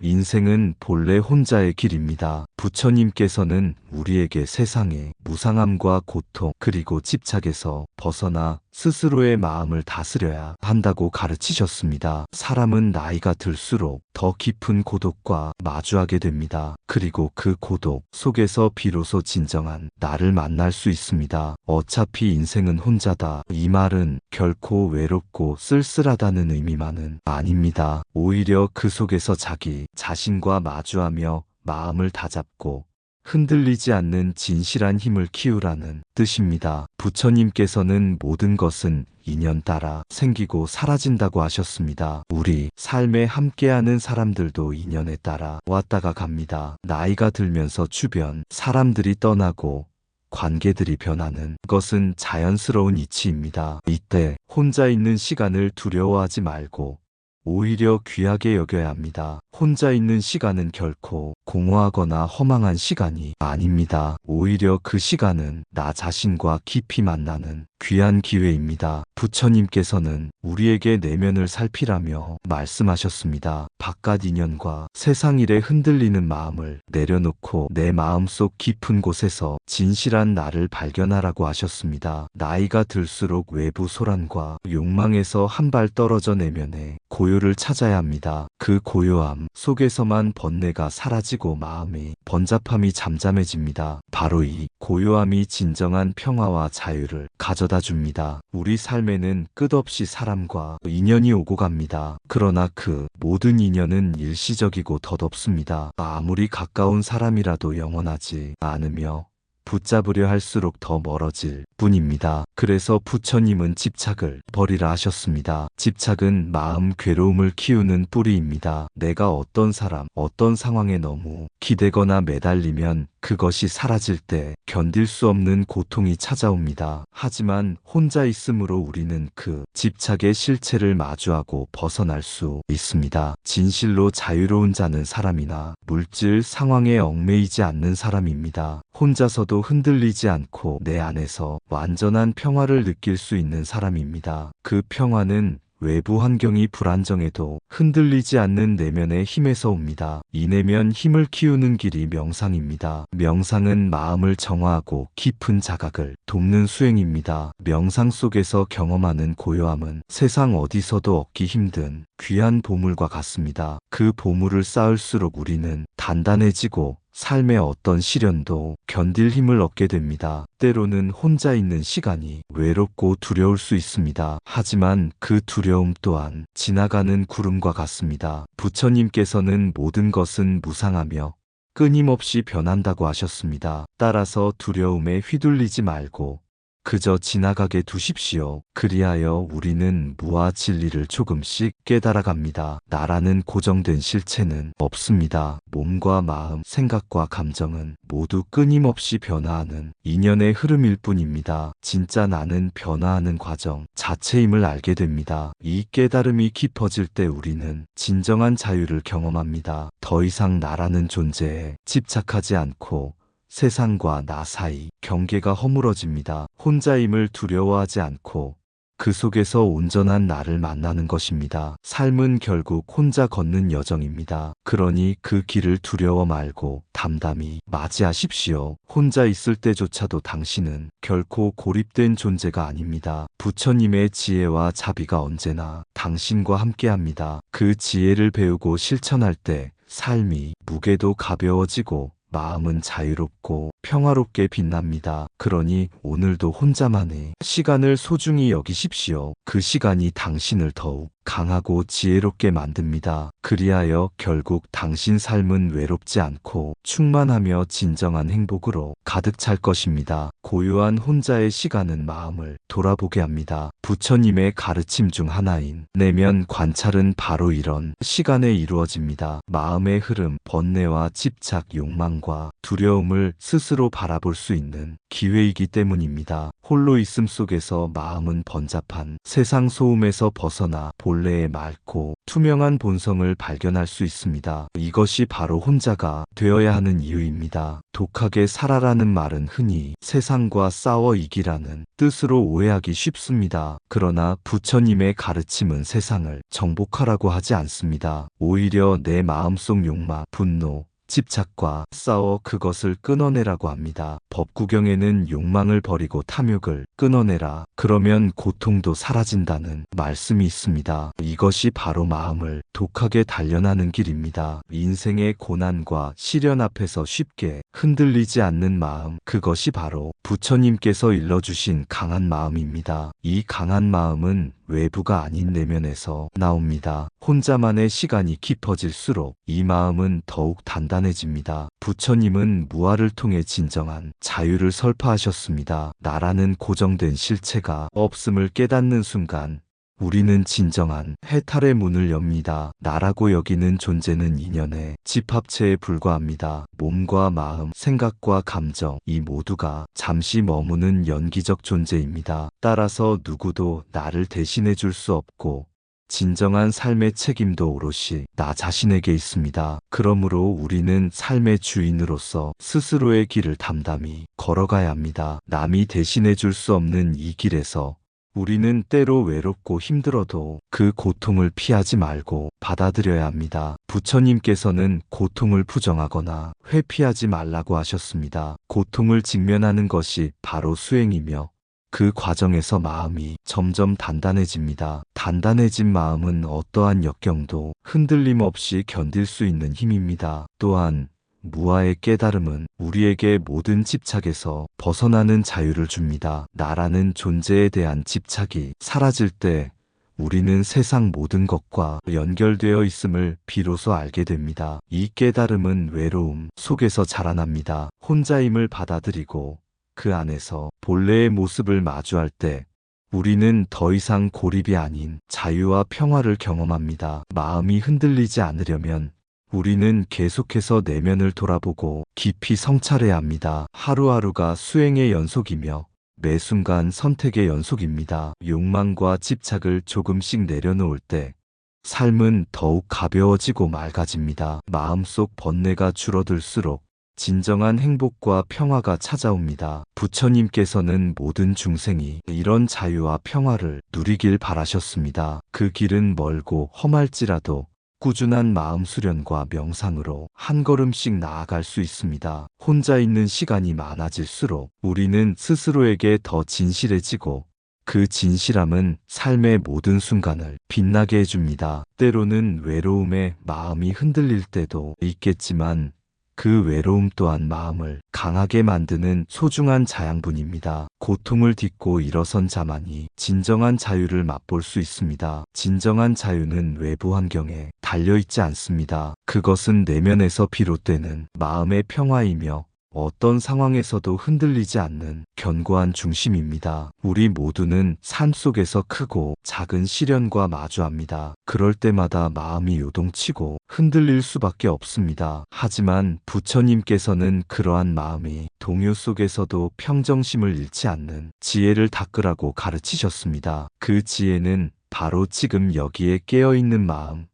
인생은 본래 혼자의 길입니다. 부처님께서는 우리에게 세상의 무상함과 고통 그리고 집착에서 벗어나 스스로의 마음을 다스려야 한다고 가르치셨습니다. 사람은 나이가 들수록 더 깊은 고독과 마주하게 됩니다. 그리고 그 고독 속에서 비로소 진정한 나를 만날 수 있습니다. 어차피 인생은 혼자다. 이 말은 결코 외롭고 쓸쓸하다는 의미만은 아닙니다. 오히려 그 속에서 자기 자신과 마주하며 마음을 다잡고 흔들리지 않는 진실한 힘을 키우라는 뜻입니다. 부처님께서는 모든 것은 인연 따라 생기고 사라진다고 하셨습니다. 우리 삶에 함께하는 사람들도 인연에 따라 왔다가 갑니다. 나이가 들면서 주변 사람들이 떠나고 관계들이 변하는 것은 자연스러운 이치입니다. 이때 혼자 있는 시간을 두려워하지 말고 오히려 귀하게 여겨야 합니다. 혼자 있는 시간은 결코 공허하거나 허망한 시간이 아닙니다. 오히려 그 시간은 나 자신과 깊이 만나는 귀한 기회입니다. 부처님께서는 우리에게 내면을 살피라며 말씀하셨습니다. 바깥 인연과 세상 일에 흔들리는 마음을 내려놓고 내 마음속 깊은 곳에서 진실한 나를 발견하라고 하셨습니다. 나이가 들수록 외부 소란과 욕망에서 한 발 떨어져 내면의 고요를 찾아야 합니다. 그 고요함 속에서만 번뇌가 사라지고 마음의 번잡함이 잠잠해집니다. 바로 이 고요함이 진정한 평화와 자유를 가져다 줍니다. 우리 삶에는 끝없이 사람과 인연이 오고 갑니다. 그러나 그 모든 인연은 일시적이고 덧없습니다. 아무리 가까운 사람이라도 영원하지 않으며 붙잡으려 할수록 더 멀어질 뿐입니다. 그래서 부처님은 집착을 버리라 하셨습니다. 집착은 마음 괴로움을 키우는 뿌리입니다. 내가 어떤 사람, 어떤 상황에 너무 기대거나 매달리면 그것이 사라질 때 견딜 수 없는 고통이 찾아옵니다. 하지만 혼자 있으므로 우리는 그 집착의 실체를 마주하고 벗어날 수 있습니다. 진실로 자유로운 자는 사람이나 물질 상황에 얽매이지 않는 사람입니다. 혼자서도 흔들리지 않고 내 안에서 완전한 평화를 느낄 수 있는 사람입니다. 그 평화는 외부 환경이 불안정해도 흔들리지 않는 내면의 힘에서 옵니다. 이 내면 힘을 키우는 길이 명상입니다. 명상은 마음을 정화하고 깊은 자각을 돕는 수행입니다. 명상 속에서 경험하는 고요함은 세상 어디서도 얻기 힘든 귀한 보물과 같습니다. 그 보물을 쌓을수록 우리는 단단해지고 삶의 어떤 시련도 견딜 힘을 얻게 됩니다. 때로는 혼자 있는 시간이 외롭고 두려울 수 있습니다. 하지만 그 두려움 또한 지나가는 구름과 같습니다. 부처님께서는 모든 것은 무상하며 끊임없이 변한다고 하셨습니다. 따라서 두려움에 휘둘리지 말고 그저 지나가게 두십시오. 그리하여 우리는 무아 진리를 조금씩 깨달아갑니다. 나라는 고정된 실체는 없습니다. 몸과 마음, 생각과 감정은 모두 끊임없이 변화하는 인연의 흐름일 뿐입니다. 진짜 나는 변화하는 과정 자체임을 알게 됩니다. 이 깨달음이 깊어질 때 우리는 진정한 자유를 경험합니다. 더 이상 나라는 존재에 집착하지 않고 세상과 나 사이 경계가 허물어집니다. 혼자임을 두려워하지 않고 그 속에서 온전한 나를 만나는 것입니다. 삶은 결국 혼자 걷는 여정입니다. 그러니 그 길을 두려워 말고 담담히 맞이하십시오. 혼자 있을 때조차도 당신은 결코 고립된 존재가 아닙니다. 부처님의 지혜와 자비가 언제나 당신과 함께합니다. 그 지혜를 배우고 실천할 때 삶이 무게도 가벼워지고 마음은 자유롭고 평화롭게 빛납니다. 그러니 오늘도 혼자만의 시간을 소중히 여기십시오. 그 시간이 당신을 더욱 강하고 지혜롭게 만듭니다. 그리하여 결국 당신 삶은 외롭지 않고 충만하며 진정한 행복으로 가득 찰 것입니다. 고요한 혼자의 시간은 마음을 돌아보게 합니다. 부처님의 가르침 중 하나인 내면 관찰은 바로 이런 시간에 이루어집니다. 마음의 흐름, 번뇌와 집착, 욕망과 두려움을 스스로 바라볼 수 있는 기회이기 때문입니다. 홀로 있음 속에서 마음은 번잡한 세상 소음에서 벗어나 본래의 맑고 투명한 본성을 발견할 수 있습니다. 이것이 바로 혼자가 되어야 하는 이유입니다. 독하게 살아라는 말은 흔히 세상과 싸워 이기라는 뜻으로 오해하기 쉽습니다. 그러나 부처님의 가르침은 세상을 정복하라고 하지 않습니다. 오히려 내 마음속 욕망, 분노, 집착과 싸워 그것을 끊어내라고 합니다. 법구경에는 욕망을 버리고 탐욕을 끊어내라. 그러면 고통도 사라진다는 말씀이 있습니다. 이것이 바로 마음을 독하게 단련하는 길입니다. 인생의 고난과 시련 앞에서 쉽게 흔들리지 않는 마음, 그것이 바로 부처님께서 일러주신 강한 마음입니다. 이 강한 마음은 외부가 아닌 내면에서 나옵니다. 혼자만의 시간이 깊어질수록 이 마음은 더욱 단단해집니다. 부처님은 무아를 통해 진정한 자유를 설파하셨습니다. 나라는 고정된 실체가 없음을 깨닫는 순간 우리는 진정한 해탈의 문을 엽니다. 나라고 여기는 존재는 인연의 집합체에 불과합니다. 몸과 마음, 생각과 감정, 이 모두가 잠시 머무는 연기적 존재입니다. 따라서 누구도 나를 대신해 줄 수 없고 진정한 삶의 책임도 오롯이 나 자신에게 있습니다. 그러므로 우리는 삶의 주인으로서 스스로의 길을 담담히 걸어가야 합니다. 남이 대신해 줄 수 없는 이 길에서 우리는 때로 외롭고 힘들어도 그 고통을 피하지 말고 받아들여야 합니다. 부처님께서는 고통을 부정하거나 회피하지 말라고 하셨습니다. 고통을 직면하는 것이 바로 수행이며 그 과정에서 마음이 점점 단단해집니다. 단단해진 마음은 어떠한 역경도 흔들림 없이 견딜 수 있는 힘입니다. 또한 무아의 깨달음은 우리에게 모든 집착에서 벗어나는 자유를 줍니다. 나라는 존재에 대한 집착이 사라질 때 우리는 세상 모든 것과 연결되어 있음을 비로소 알게 됩니다. 이 깨달음은 외로움 속에서 자라납니다. 혼자임을 받아들이고 그 안에서 본래의 모습을 마주할 때 우리는 더 이상 고립이 아닌 자유와 평화를 경험합니다. 마음이 흔들리지 않으려면 우리는 계속해서 내면을 돌아보고 깊이 성찰해야 합니다. 하루하루가 수행의 연속이며 매 순간 선택의 연속입니다. 욕망과 집착을 조금씩 내려놓을 때 삶은 더욱 가벼워지고 맑아집니다. 마음속 번뇌가 줄어들수록 진정한 행복과 평화가 찾아옵니다. 부처님께서는 모든 중생이 이런 자유와 평화를 누리길 바라셨습니다. 그 길은 멀고 험할지라도 꾸준한 마음 수련과 명상으로 한 걸음씩 나아갈 수 있습니다. 혼자 있는 시간이 많아질수록 우리는 스스로에게 더 진실해지고 그 진실함은 삶의 모든 순간을 빛나게 해줍니다. 때로는 외로움에 마음이 흔들릴 때도 있겠지만 그 외로움 또한 마음을 강하게 만드는 소중한 자양분입니다. 고통을 딛고 일어선 자만이 진정한 자유를 맛볼 수 있습니다. 진정한 자유는 외부 환경에 달려있지 않습니다. 그것은 내면에서 비롯되는 마음의 평화이며 어떤 상황에서도 흔들리지 않는 견고한 중심입니다. 우리 모두는 삶 속에서 크고 작은 시련과 마주합니다. 그럴 때마다 마음이 요동치고 흔들릴 수밖에 없습니다. 하지만 부처님께서는 그러한 마음이 동요 속에서도 평정심을 잃지 않는 지혜를 닦으라고 가르치셨습니다. 그 지혜는 바로 지금 여기에 깨어있는 마음,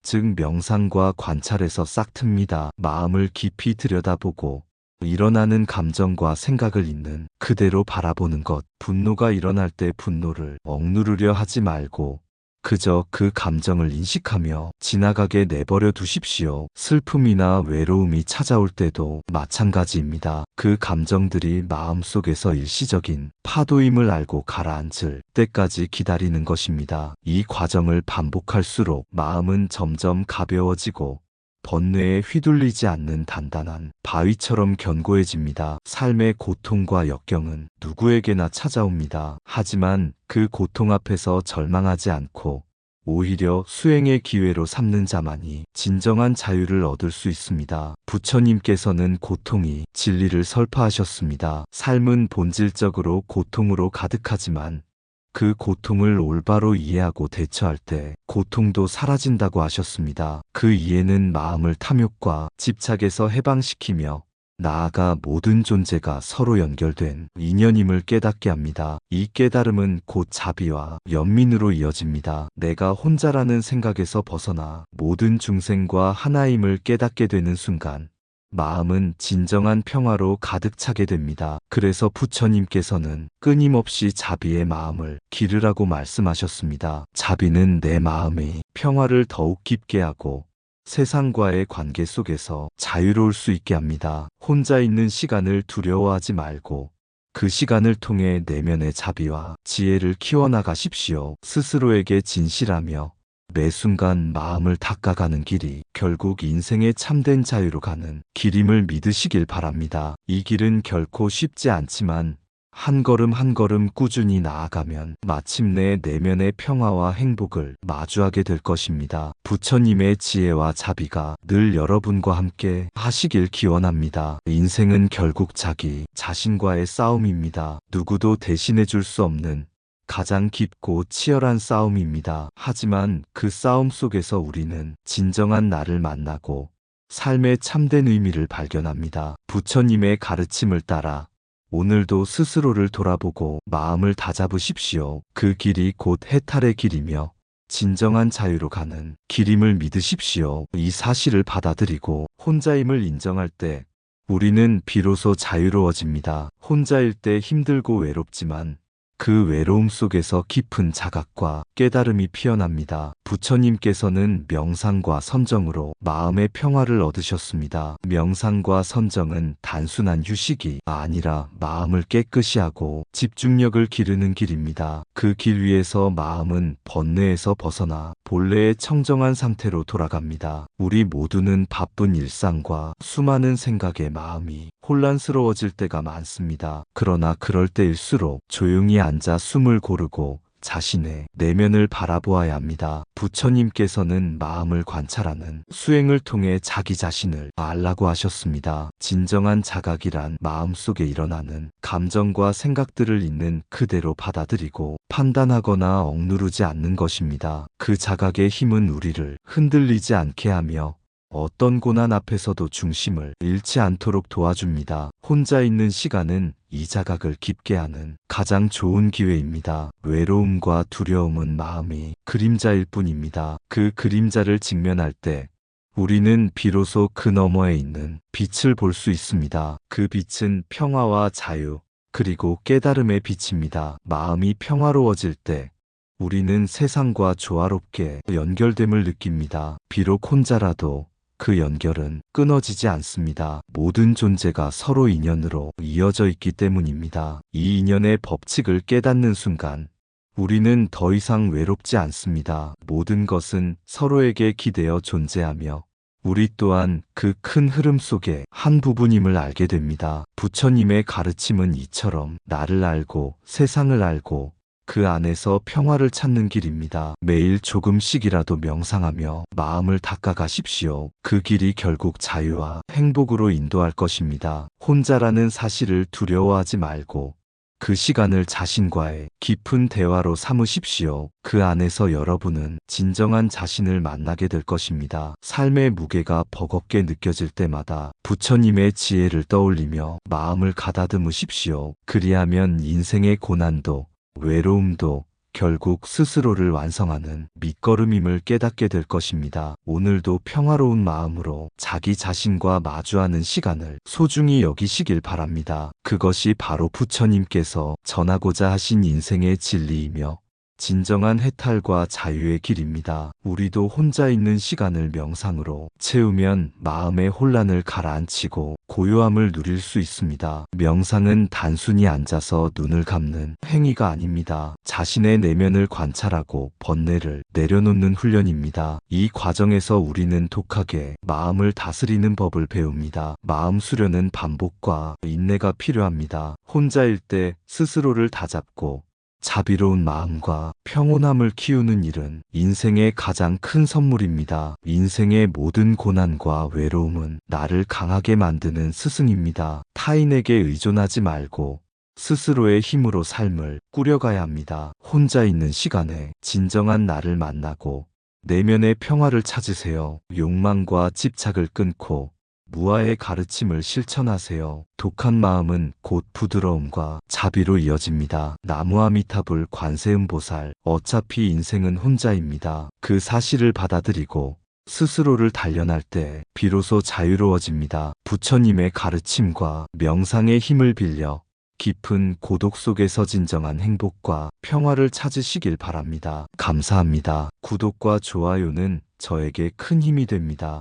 즉 명상과 관찰에서 싹틉니다. 마음을 깊이 들여다보고 일어나는 감정과 생각을 있는 그대로 바라보는 것. 분노가 일어날 때 분노를 억누르려 하지 말고 그저 그 감정을 인식하며 지나가게 내버려 두십시오. 슬픔이나 외로움이 찾아올 때도 마찬가지입니다. 그 감정들이 마음속에서 일시적인 파도임을 알고 가라앉을 때까지 기다리는 것입니다. 이 과정을 반복할수록 마음은 점점 가벼워지고 번뇌에 휘둘리지 않는 단단한 바위처럼 견고해집니다. 삶의 고통과 역경은 누구에게나 찾아옵니다. 하지만 그 고통 앞에서 절망하지 않고 오히려 수행의 기회로 삼는 자만이 진정한 자유를 얻을 수 있습니다. 부처님께서는 고통이 진리를 설파하셨습니다. 삶은 본질적으로 고통으로 가득하지만 그 고통을 올바로 이해하고 대처할 때 고통도 사라진다고 하셨습니다. 그 이해는 마음을 탐욕과 집착에서 해방시키며 나아가 모든 존재가 서로 연결된 인연임을 깨닫게 합니다. 이 깨달음은 곧 자비와 연민으로 이어집니다. 내가 혼자라는 생각에서 벗어나 모든 중생과 하나임을 깨닫게 되는 순간 마음은 진정한 평화로 가득 차게 됩니다. 그래서 부처님께서는 끊임없이 자비의 마음을 기르라고 말씀하셨습니다. 자비는 내 마음의 평화를 더욱 깊게 하고 세상과의 관계 속에서 자유로울 수 있게 합니다. 혼자 있는 시간을 두려워하지 말고 그 시간을 통해 내면의 자비와 지혜를 키워나가십시오. 스스로에게 진실하며 매 순간 마음을 닦아가는 길이 결국 인생의 참된 자유로 가는 길임을 믿으시길 바랍니다. 이 길은 결코 쉽지 않지만 한 걸음 한 걸음 꾸준히 나아가면 마침내 내면의 평화와 행복을 마주하게 될 것입니다. 부처님의 지혜와 자비가 늘 여러분과 함께 하시길 기원합니다. 인생은 결국 자기 자신과의 싸움입니다. 누구도 대신해 줄 수 없는 가장 깊고 치열한 싸움입니다. 하지만 그 싸움 속에서 우리는 진정한 나를 만나고 삶의 참된 의미를 발견합니다. 부처님의 가르침을 따라 오늘도 스스로를 돌아보고 마음을 다잡으십시오. 그 길이 곧 해탈의 길이며 진정한 자유로 가는 길임을 믿으십시오. 이 사실을 받아들이고 혼자임을 인정할 때 우리는 비로소 자유로워집니다. 혼자일 때 힘들고 외롭지만 그 외로움 속에서 깊은 자각과 깨달음이 피어납니다. 부처님께서는 명상과 선정으로 마음의 평화를 얻으셨습니다. 명상과 선정은 단순한 휴식이 아니라 마음을 깨끗이 하고 집중력을 기르는 길입니다. 그 길 위에서 마음은 번뇌에서 벗어나 본래의 청정한 상태로 돌아갑니다. 우리 모두는 바쁜 일상과 수많은 생각에 마음이 혼란스러워질 때가 많습니다. 그러나 그럴 때일수록 조용히 앉아 숨을 고르고 자신의 내면을 바라보아야 합니다. 부처님께서는 마음을 관찰하는 수행을 통해 자기 자신을 알라고 하셨습니다. 진정한 자각이란 마음속에 일어나는 감정과 생각들을 있는 그대로 받아들이고 판단하거나 억누르지 않는 것입니다. 그 자각의 힘은 우리를 흔들리지 않게 하며 어떤 고난 앞에서도 중심을 잃지 않도록 도와줍니다. 혼자 있는 시간은 이 자각을 깊게 하는 가장 좋은 기회입니다. 외로움과 두려움은 마음이 그림자일 뿐입니다. 그 그림자를 직면할 때 우리는 비로소 그 너머에 있는 빛을 볼 수 있습니다. 그 빛은 평화와 자유, 그리고 깨달음의 빛입니다. 마음이 평화로워질 때 우리는 세상과 조화롭게 연결됨을 느낍니다. 비록 혼자라도 그 연결은 끊어지지 않습니다. 모든 존재가 서로 인연으로 이어져 있기 때문입니다. 이 인연의 법칙을 깨닫는 순간 우리는 더 이상 외롭지 않습니다. 모든 것은 서로에게 기대어 존재하며 우리 또한 그 큰 흐름 속의 한 부분임을 알게 됩니다. 부처님의 가르침은 이처럼 나를 알고 세상을 알고 그 안에서 평화를 찾는 길입니다. 매일 조금씩이라도 명상하며 마음을 닦아가십시오. 그 길이 결국 자유와 행복으로 인도할 것입니다. 혼자라는 사실을 두려워하지 말고 그 시간을 자신과의 깊은 대화로 삼으십시오. 그 안에서 여러분은 진정한 자신을 만나게 될 것입니다. 삶의 무게가 버겁게 느껴질 때마다 부처님의 지혜를 떠올리며 마음을 가다듬으십시오. 그리하면 인생의 고난도 외로움도 결국 스스로를 완성하는 밑거름임을 깨닫게 될 것입니다. 오늘도 평화로운 마음으로 자기 자신과 마주하는 시간을 소중히 여기시길 바랍니다. 그것이 바로 부처님께서 전하고자 하신 인생의 진리이며 진정한 해탈과 자유의 길입니다. 우리도 혼자 있는 시간을 명상으로 채우면 마음의 혼란을 가라앉히고 고요함을 누릴 수 있습니다. 명상은 단순히 앉아서 눈을 감는 행위가 아닙니다. 자신의 내면을 관찰하고 번뇌를 내려놓는 훈련입니다. 이 과정에서 우리는 독하게 마음을 다스리는 법을 배웁니다. 마음 수련은 반복과 인내가 필요합니다. 혼자일 때 스스로를 다잡고 자비로운 마음과 평온함을 키우는 일은 인생의 가장 큰 선물입니다. 인생의 모든 고난과 외로움은 나를 강하게 만드는 스승입니다. 타인에게 의존하지 말고 스스로의 힘으로 삶을 꾸려가야 합니다. 혼자 있는 시간에 진정한 나를 만나고 내면의 평화를 찾으세요. 욕망과 집착을 끊고 무아의 가르침을 실천하세요. 독한 마음은 곧 부드러움과 자비로 이어집니다. 나무아미타불 관세음보살, 어차피 인생은 혼자입니다. 그 사실을 받아들이고 스스로를 단련할 때 비로소 자유로워집니다. 부처님의 가르침과 명상의 힘을 빌려 깊은 고독 속에서 진정한 행복과 평화를 찾으시길 바랍니다. 감사합니다. 구독과 좋아요는 저에게 큰 힘이 됩니다.